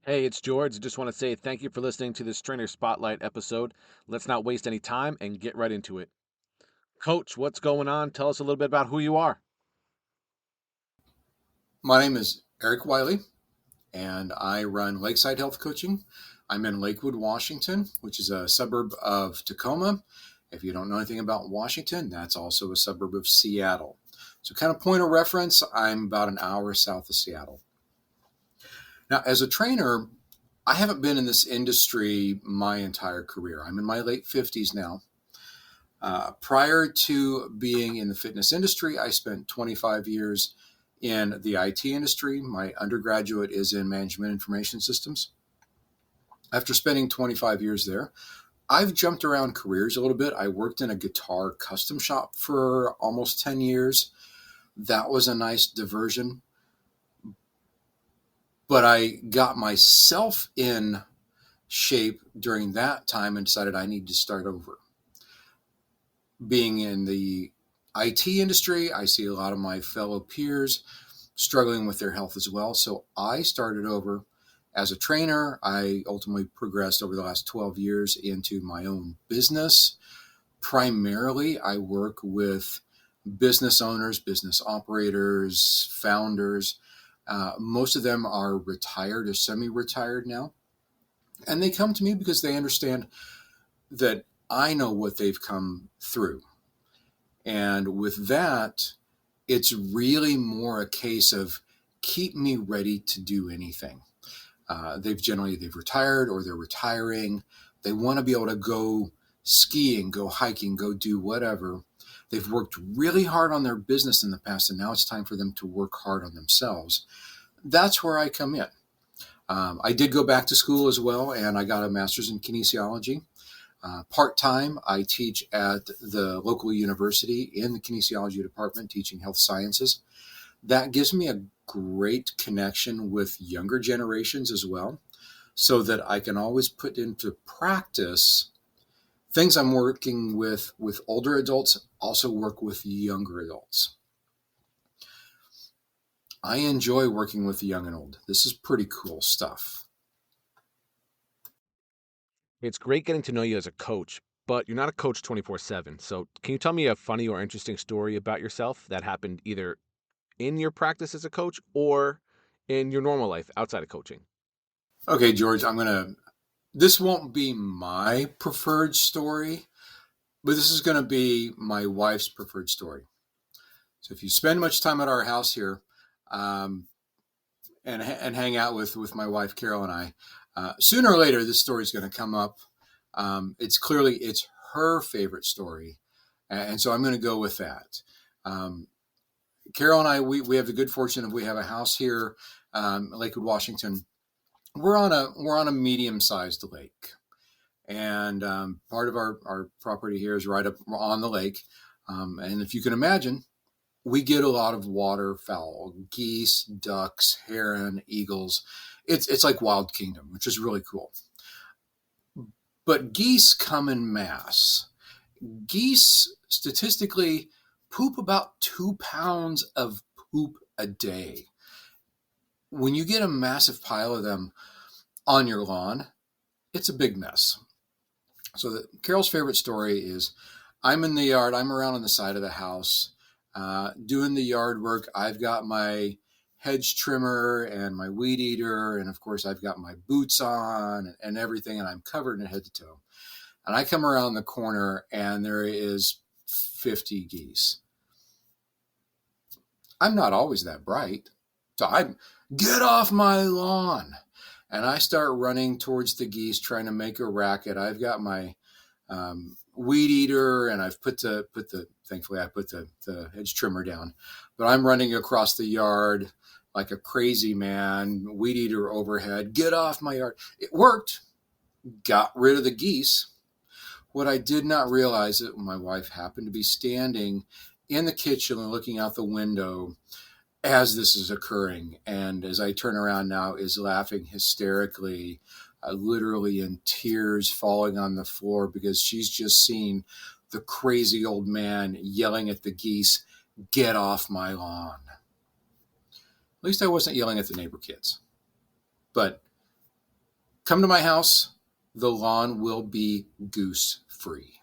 Hey, it's George. I just want to say thank you for listening to this Trainer Spotlight episode. Let's not waste any time and get right into it. Coach, what's going on? Tell us a little bit about who you are. My name is Eric Wylie, and I run Lakeside Health Coaching. I'm in Lakewood, Washington, which is a suburb of Tacoma. If you don't know anything about Washington, that's also a suburb of Seattle. So, kind of point of reference, I'm about an hour south of Seattle. Now, as a trainer, I haven't been in this industry my entire career. I'm in my late 50s now. Prior to being in the fitness industry, I spent 25 years in the IT industry. My undergraduate is in management information systems. After spending 25 years there, I've jumped around careers a little bit. I worked in a guitar custom shop for almost 10 years. That was a nice diversion. But I got myself in shape during that time and decided I need to start over. Being in the IT industry, I see a lot of my fellow peers struggling with their health as well. So I started over as a trainer. I ultimately progressed over the last 12 years into my own business. Primarily, I work with business owners, business operators, founders. Most of them are retired or semi-retired now. And they come to me because they understand that I know what they've come through. And with that, it's really more a case of keep me ready to do anything. They've retired or they're retiring. They want to be able to go skiing, go hiking, go do whatever. They've worked really hard on their business in the past, and now it's time for them to work hard on themselves. That's where I come in. I did go back to school as well, and I got a master's in kinesiology. Part-time, I teach at the local university in the kinesiology department, teaching health sciences. That gives me a great connection with younger generations as well, so that I can always put into practice things I'm working with older adults, also work with younger adults. I enjoy working with the young and old. This is pretty cool stuff. It's great getting to know you as a coach, but you're not a coach 24/7. So, can you tell me a funny or interesting story about yourself that happened either in your practice as a coach or in your normal life outside of coaching? Okay, George, this won't be my preferred story, but this is going to be my wife's preferred story. So if you spend much time at our house here, um, and hang out with my wife Carol and I, sooner or later this story is going to come up. It's her favorite story, and so I'm going to go with that. Um, Carol and I, we have the good fortune of we have a house here, Lakewood, Washington. We're on a medium-sized lake, and part of our property here is right up on the lake. And if you can imagine, we get a lot of waterfowl, geese, ducks, heron, eagles. It's like Wild Kingdom, which is really cool. But geese come in mass. Geese statistically poop about 2 pounds of poop a day. When you get a massive pile of them on your lawn, it's a big mess. So Carol's favorite story is I'm in the yard, I'm around on the side of the house, doing the yard work. I've got my hedge trimmer and my weed eater, and of course I've got my boots on and everything, and I'm covered in head to toe. And I come around the corner and there is 50 geese. I'm not always that bright. So I get off my lawn. And I start running towards the geese, trying to make a racket. I've got my weed eater, and I've thankfully I put the hedge trimmer down. But I'm running across the yard like a crazy man, weed eater overhead. Get off my yard. It worked. Got rid of the geese. What I did not realize is that my wife happened to be standing in the kitchen and looking out the window as this is occurring. And as I turn around now, is laughing hysterically, literally in tears, falling on the floor because she's just seen the crazy old man yelling at the geese, "Get off my lawn." At least I wasn't yelling at the neighbor kids. But Come to my house. The lawn will be goose free.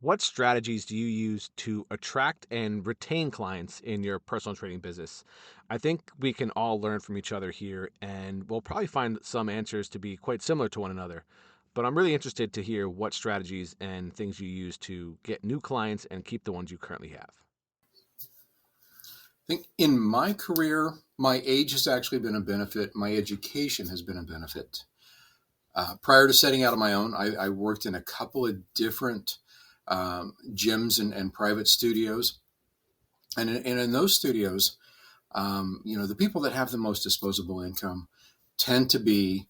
What strategies do you use to attract and retain clients in your personal training business? I think we can all learn from each other here, and we'll probably find some answers to be quite similar to one another. But I'm really interested to hear what strategies and things you use to get new clients and keep the ones you currently have. I think in my career, my age has actually been a benefit. My education has been a benefit. Prior to setting out on my own, I worked in a couple of different gyms and private studios. And in those studios, the people that have the most disposable income tend to be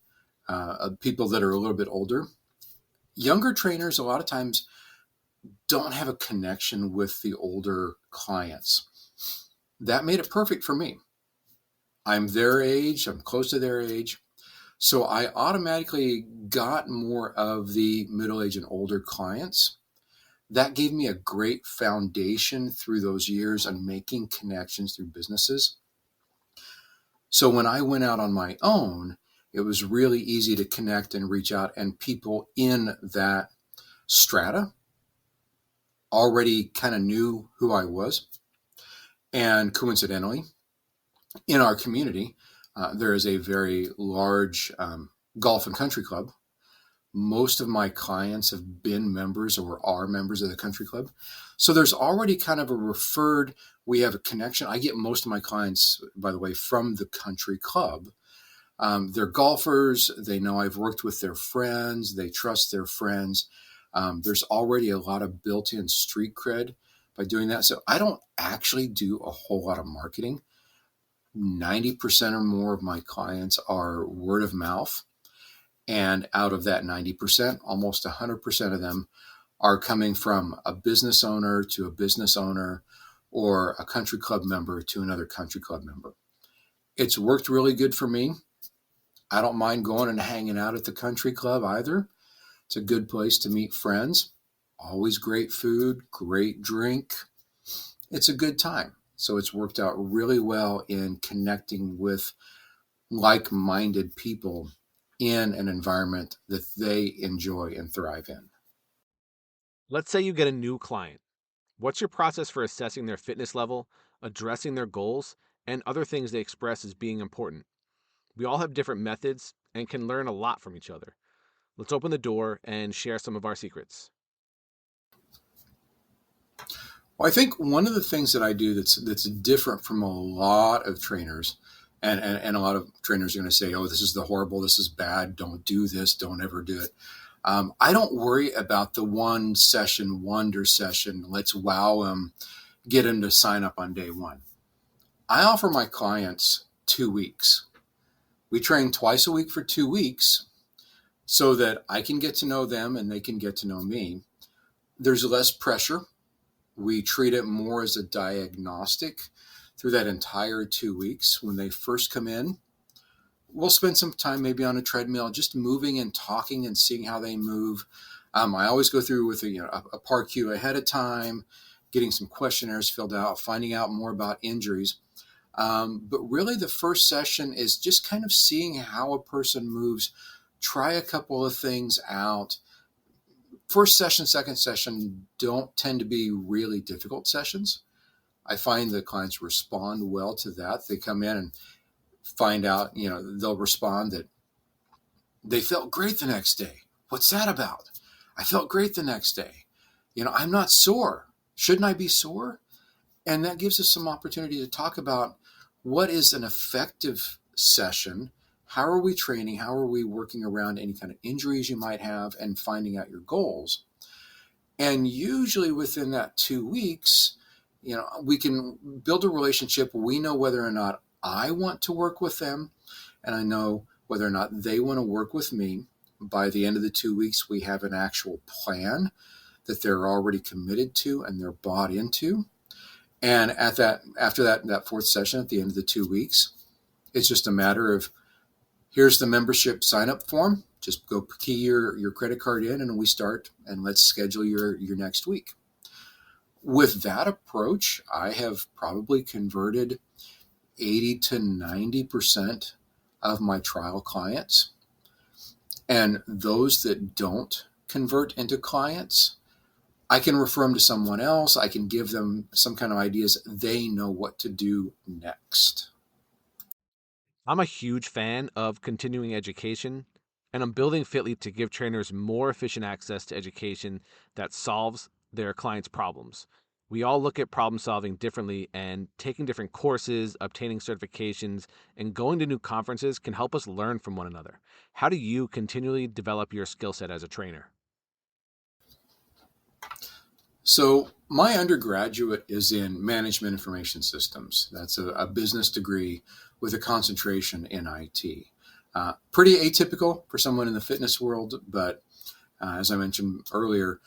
people that are a little bit older. Younger trainers, a lot of times, don't have a connection with the older clients. That made it perfect for me. I'm their age, I'm close to their age. So I automatically got more of the middle-aged and older clients. That gave me a great foundation through those years on making connections through businesses. So when I went out on my own, it was really easy to connect and reach out, and people in that strata already kind of knew who I was. And coincidentally, in our community, there is a very large golf and country club. Most of my clients have been members or are members of the country club. So there's already kind of a referred, we have a connection. I get most of my clients, by the way, from the country club. They're golfers. They know I've worked with their friends. They trust their friends. There's already a lot of built-in street cred by doing that. So I don't actually do a whole lot of marketing. 90% or more of my clients are word of mouth. And out of that 90%, almost 100% of them are coming from a business owner to a business owner or a country club member to another country club member. It's worked really good for me. I don't mind going and hanging out at the country club either. It's a good place to meet friends. Always great food, great drink. It's a good time. So it's worked out really well in connecting with like-minded people in an environment that they enjoy and thrive in. Let's say you get a new client. What's your process for assessing their fitness level, addressing their goals, and other things they express as being important? We all have different methods and can learn a lot from each other. Let's open the door and share some of our secrets. Well, I think one of the things that I do that's different from a lot of trainers, and a lot of trainers are going to say, oh, this is the horrible, this is bad, don't do this, don't ever do it. I don't worry about the one session, wonder session, let's wow them, get them to sign up on day one. I offer my clients 2 weeks. We train twice a week for 2 weeks so that I can get to know them and they can get to know me. There's less pressure. We treat it more as a diagnostic through that entire 2 weeks. When they first come in, we'll spend some time maybe on a treadmill, just moving and talking and seeing how they move. I always go through with a par queue ahead of time, getting some questionnaires filled out, finding out more about injuries. But really the first session is just kind of seeing how a person moves, try a couple of things out. First session, second session don't tend to be really difficult sessions. I find the clients respond well to that. They come in and find out, they'll respond that they felt great the next day. What's that about? I felt great the next day. I'm not sore. Shouldn't I be sore? And that gives us some opportunity to talk about what is an effective session. How are we training? How are we working around any kind of injuries you might have and finding out your goals? And usually within that 2 weeks, we can build a relationship. We know whether or not I want to work with them, and I know whether or not they want to work with me. By the end of the 2 weeks, we have an actual plan that they're already committed to and they're bought into. And after that fourth session at the end of the 2 weeks, it's just a matter of, here's the membership sign-up form. Just go key your credit card in and we start, and let's schedule your next week. With that approach, I have probably converted 80 to 90% of my trial clients. And those that don't convert into clients, I can refer them to someone else. I can give them some kind of ideas. They know what to do next. I'm a huge fan of continuing education, and I'm building FITLETE to give trainers more efficient access to education that solves their clients' problems. We all look at problem solving differently, and taking different courses, obtaining certifications, and going to new conferences can help us learn from one another. How do you continually develop your skill set as a trainer? So my undergraduate is in management information systems. That's a business degree with a concentration in IT. Pretty atypical for someone in the fitness world, but as I mentioned earlier,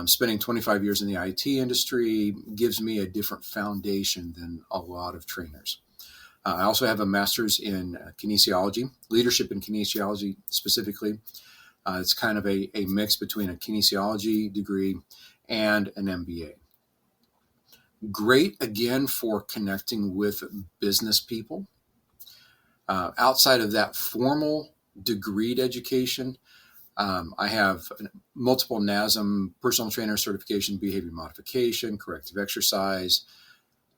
spending 25 years in the IT industry gives me a different foundation than a lot of trainers. I also have a master's in kinesiology, leadership in kinesiology specifically. It's kind of a mix between a kinesiology degree and an MBA. Great, again, for connecting with business people. Outside of that formal degreed education, I have multiple NASM personal trainer certification, behavior modification, corrective exercise,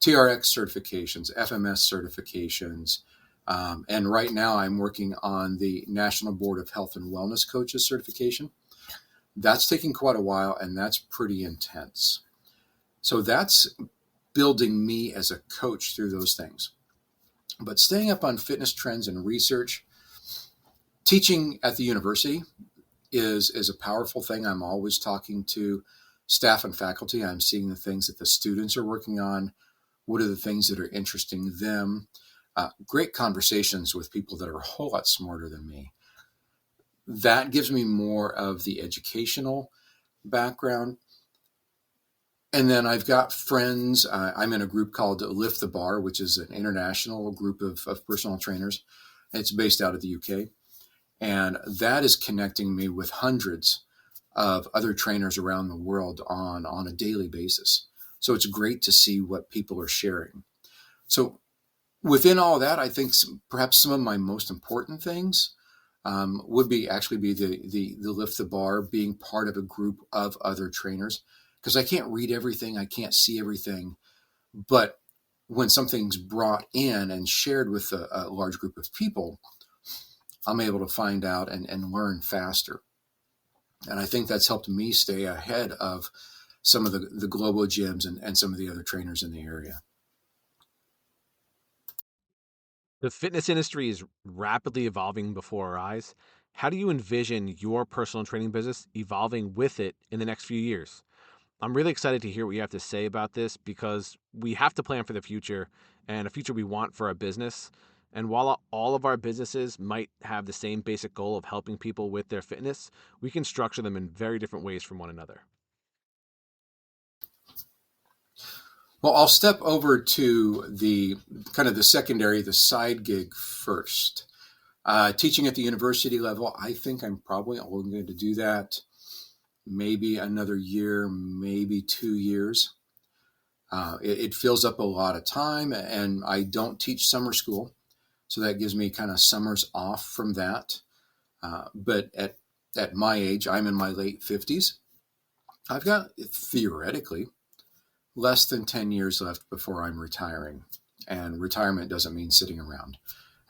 TRX certifications, FMS certifications. And right now I'm working on the National Board of Health and Wellness Coaches certification. That's taking quite a while, and that's pretty intense. So that's building me as a coach through those things. But staying up on fitness trends and research, teaching at the university is a powerful thing. I'm always talking to staff and faculty. I'm seeing the things that the students are working on. What are the things that are interesting them? Great conversations with people that are a whole lot smarter than me. That gives me more of the educational background. And then I've got friends. I'm in a group called Lift the Bar, which is an international group of personal trainers. It's based out of the UK. And that is connecting me with hundreds of other trainers around the world on a daily basis. So it's great to see what people are sharing. So within all that, I think perhaps some of my most important things would be the Lift the Bar, being part of a group of other trainers, because I can't read everything, I can't see everything, but when something's brought in and shared with a large group of people, I'm able to find out and learn faster. And I think that's helped me stay ahead of some of the global gyms and some of the other trainers in the area. The fitness industry is rapidly evolving before our eyes. How do you envision your personal training business evolving with it in the next few years? I'm really excited to hear what you have to say about this, because we have to plan for the future and a future we want for our business. And while all of our businesses might have the same basic goal of helping people with their fitness, we can structure them in very different ways from one another. Well, I'll step over to the kind of the secondary, the side gig first. Teaching at the university level, I think I'm probably only going to do that maybe another year, maybe 2 years. It fills up a lot of time, and I don't teach summer school, so that gives me kind of summers off from that. But at my age, I'm in my late 50s. I've got, theoretically, less than 10 years left before I'm retiring. And retirement doesn't mean sitting around.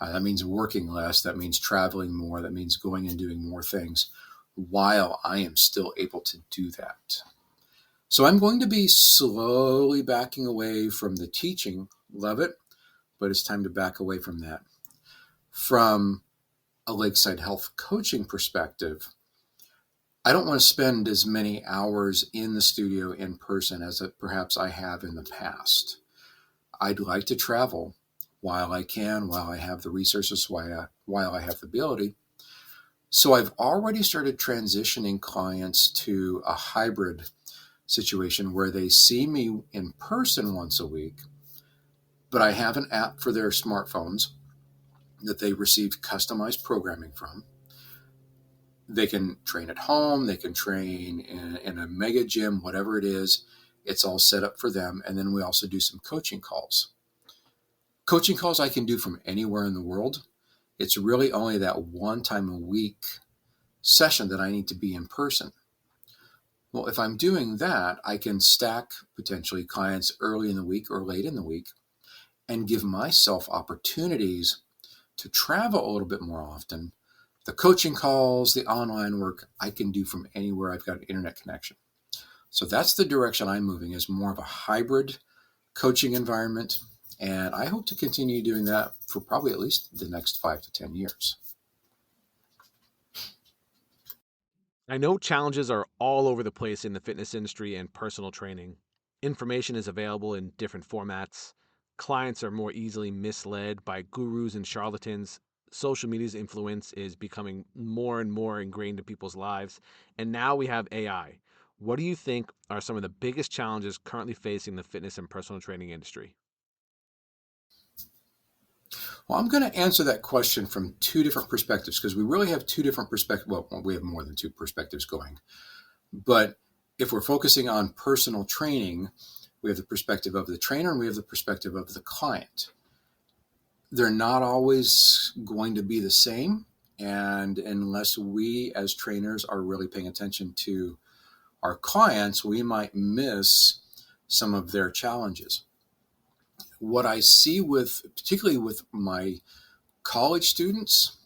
That means working less. That means traveling more. That means going and doing more things while I am still able to do that. So I'm going to be slowly backing away from the teaching. Love it, but it's time to back away from that. From a Lakeside Health Coaching perspective, I don't want to spend as many hours in the studio in person as perhaps I have in the past. I'd like to travel while I can, while I have the resources, while I have the ability. So I've already started transitioning clients to a hybrid situation where they see me in person once a week, but I have an app for their smartphones that they receive customized programming from. They can train at home, they can train in a mega gym, whatever it is. It's all set up for them. And then we also do some coaching calls. Coaching calls I can do from anywhere in the world. It's really only that one time a week session that I need to be in person. Well, if I'm doing that, I can stack potentially clients early in the week or late in the week and give myself opportunities to travel a little bit more often. The coaching calls, the online work, I can do from anywhere I've got an internet connection. So that's the direction I'm moving, is more of a hybrid coaching environment. And I hope to continue doing that for probably at least the next 5 to 10 years. I know challenges are all over the place in the fitness industry and personal training. Information is available in different formats. Clients are more easily misled by gurus and charlatans. Social media's influence is becoming more and more ingrained in people's lives. And now we have AI. What do you think are some of the biggest challenges currently facing the fitness and personal training industry? Well, I'm going to answer that question from two different perspectives, because we really have two different perspectives. Well, we have more than two perspectives going. But if we're focusing on personal training, we have the perspective of the trainer and we have the perspective of the client. They're not always going to be the same. And unless we as trainers are really paying attention to our clients, we might miss some of their challenges. What I see particularly with my college students,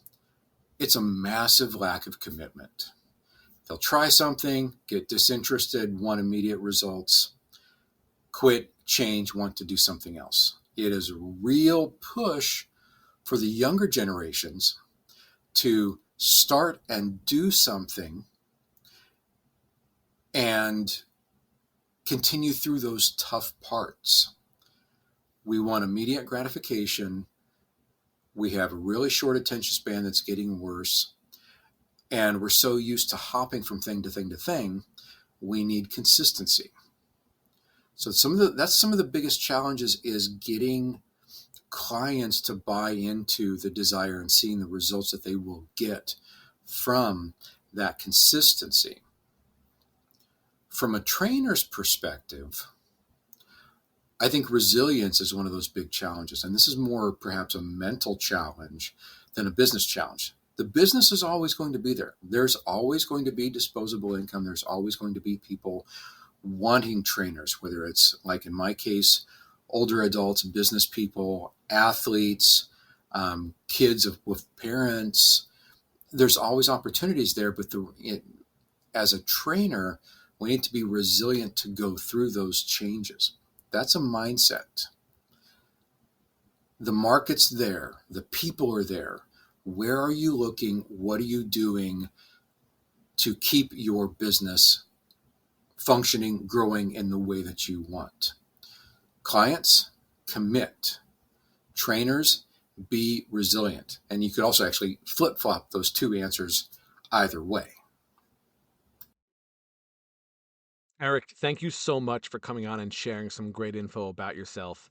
it's a massive lack of commitment. They'll try something, get disinterested, want immediate results, quit, change, want to do something else. It is a real push for the younger generations to start and do something and continue through those tough parts. We want immediate gratification. We have a really short attention span that's getting worse. And we're so used to hopping from thing to thing to thing, we need consistency. So that's some of the biggest challenges, is getting clients to buy into the desire and seeing the results that they will get from that consistency. From a trainer's perspective, I think resilience is one of those big challenges. And this is more perhaps a mental challenge than a business challenge. The business is always going to be there. There's always going to be disposable income. There's always going to be people wanting trainers, whether it's, like in my case, older adults, business people, athletes, kids with parents. There's always opportunities there. But as a trainer, we need to be resilient to go through those changes. That's a mindset. The market's there. The people are there. Where are you looking? What are you doing to keep your business functioning, growing in the way that you want? Clients, commit. Trainers, be resilient. And you could also actually flip-flop those two answers either way. Eric, thank you so much for coming on and sharing some great info about yourself.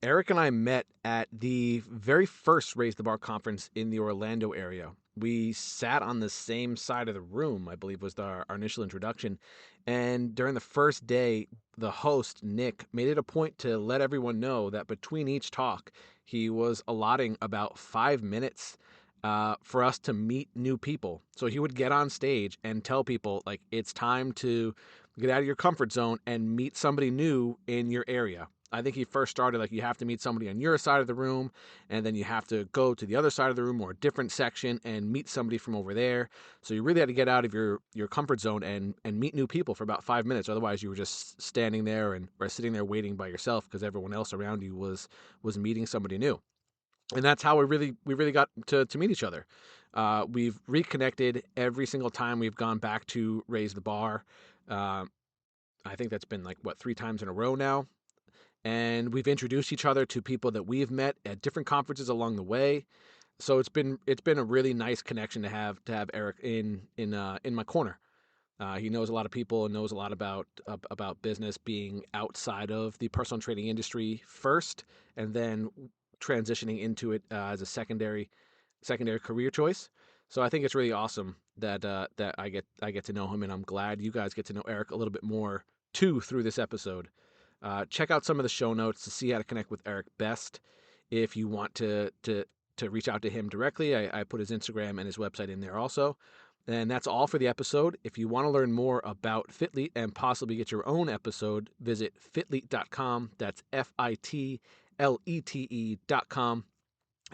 Eric and I met at the very first Raise the Bar conference in the Orlando area. We sat on the same side of the room, I believe was our initial introduction. And during the first day, the host, Nick, made it a point to let everyone know that between each talk, he was allotting about 5 minutes for us to meet new people. So he would get on stage and tell people, like, it's time to get out of your comfort zone and meet somebody new in your area. I think he first started, like, you have to meet somebody on your side of the room, and then you have to go to the other side of the room or a different section and meet somebody from over there. So you really had to get out of your comfort zone and meet new people for about 5 minutes. Otherwise, you were just standing there or sitting there waiting by yourself because everyone else around you was meeting somebody new. And that's how we really got to meet each other. We've reconnected every single time we've gone back to Raise the Bar. I think that's been, like, 3 times in a row now. And we've introduced each other to people that we've met at different conferences along the way. So it's been a really nice connection to have Eric in my corner. He knows a lot of people and knows a lot about business, being outside of the personal training industry first, and then transitioning into it as a secondary career choice. So I think it's really awesome that I get to know him, and I'm glad you guys get to know Eric a little bit more too through this episode. Check out some of the show notes to see how to connect with Eric best if you want to to reach out to him directly. I put his Instagram and his website in there also. And that's all for the episode. If you want to learn more about FITLETE and possibly get your own episode, visit fitlete.com. That's FITLETE.com.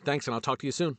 Thanks, and I'll talk to you soon.